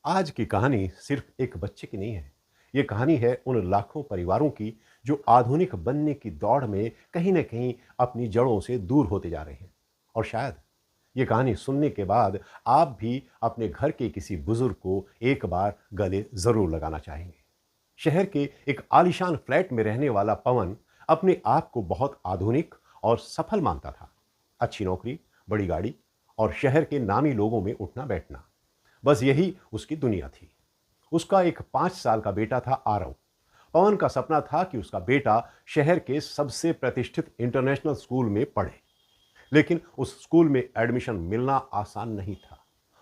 आज की कहानी सिर्फ एक बच्चे की नहीं है। ये कहानी है उन लाखों परिवारों की जो आधुनिक बनने की दौड़ में कहीं न कहीं अपनी जड़ों से दूर होते जा रहे हैं। और शायद ये कहानी सुनने के बाद आप भी अपने घर के किसी बुजुर्ग को एक बार गले ज़रूर लगाना चाहेंगे। शहर के एक आलीशान फ्लैट में रहने वाला पवन अपने आप को बहुत आधुनिक और सफल मानता था। अच्छी नौकरी, बड़ी गाड़ी और शहर के नामी लोगों में उठना बैठना, बस यही उसकी दुनिया थी। उसका एक 5 साल का बेटा था आरव। पवन का सपना था कि उसका बेटा शहर के सबसे प्रतिष्ठित इंटरनेशनल स्कूल में पढ़े, लेकिन उस स्कूल में एडमिशन मिलना आसान नहीं था।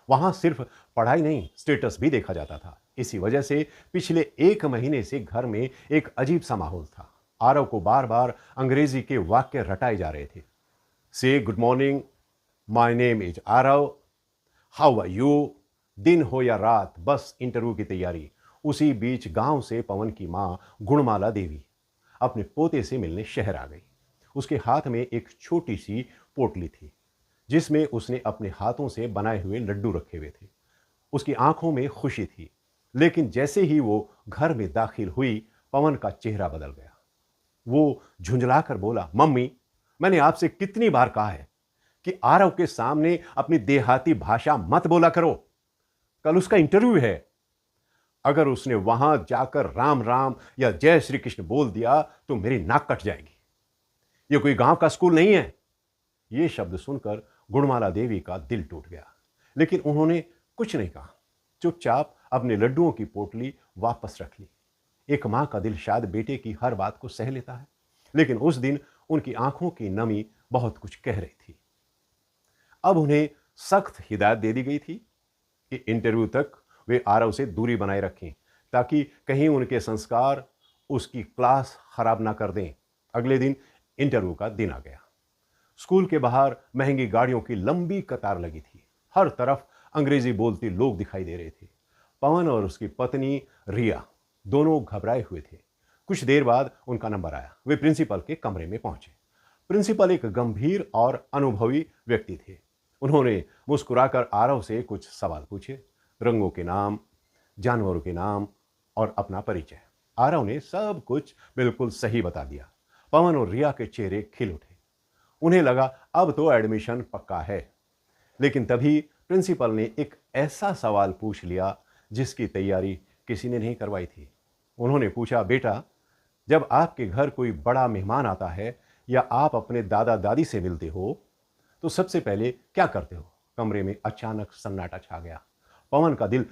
वहां सिर्फ पढ़ाई नहीं, स्टेटस भी देखा जाता था। इसी वजह से पिछले 1 महीने से घर में एक अजीब सा माहौल था। आरव को बार बार अंग्रेजी के वाक्य रटाए जा रहे थे। Say good morning, my name is Aarav, how are you. दिन हो या रात, बस इंटरव्यू की तैयारी। उसी बीच गांव से पवन की मां गुणमाला देवी अपने पोते से मिलने शहर आ गई। उसके हाथ में एक छोटी सी पोटली थी जिसमें उसने अपने हाथों से बनाए हुए लड्डू रखे हुए थे। उसकी आंखों में खुशी थी, लेकिन जैसे ही वो घर में दाखिल हुई, पवन का चेहरा बदल गया। वो झुंझलाकर बोला, मम्मी, मैंने आपसे कितनी बार कहा है कि आरव के सामने अपनी देहाती भाषा मत बोला करो। कल उसका इंटरव्यू है। अगर उसने वहां जाकर राम राम या जय श्री कृष्ण बोल दिया तो मेरी नाक कट जाएगी। ये कोई गांव का स्कूल नहीं है। ये शब्द सुनकर गुणमाला देवी का दिल टूट गया, लेकिन उन्होंने कुछ नहीं कहा। चुपचाप अपने लड्डुओं की पोटली वापस रख ली। एक मां का दिल शायद बेटे की हर बात को सह लेता है, लेकिन उस दिन उनकी आंखों की नमी बहुत कुछ कह रही थी। अब उन्हें सख्त हिदायत दे दी गई थी कि इंटरव्यू तक वे आरव से दूरी बनाए रखें, ताकि कहीं उनके संस्कार उसकी क्लास खराब ना कर दें। अगले दिन इंटरव्यू का दिन आ गया। स्कूल के बाहर महंगी गाड़ियों की लंबी कतार लगी थी। हर तरफ अंग्रेजी बोलते लोग दिखाई दे रहे थे। पवन और उसकी पत्नी रिया दोनों घबराए हुए थे। कुछ देर बाद उनका नंबर आया। वे प्रिंसिपल के कमरे में पहुंचे। प्रिंसिपल एक गंभीर और अनुभवी व्यक्ति थे। उन्होंने मुस्कुराकर आरव से कुछ सवाल पूछे, रंगों के नाम, जानवरों के नाम और अपना परिचय। आरव ने सब कुछ बिल्कुल सही बता दिया। पवन और रिया के चेहरे खिल उठे। उन्हें लगा अब तो एडमिशन पक्का है। लेकिन तभी प्रिंसिपल ने एक ऐसा सवाल पूछ लिया जिसकी तैयारी किसी ने नहीं करवाई थी। उन्होंने पूछा, बेटा, जब आपके घर कोई बड़ा मेहमान आता है या आप अपने दादा दादी से मिलते हो तो सबसे पहले क्या करते हो? कमरे में अचानक सन्नाटा छा गया। पवन का दिल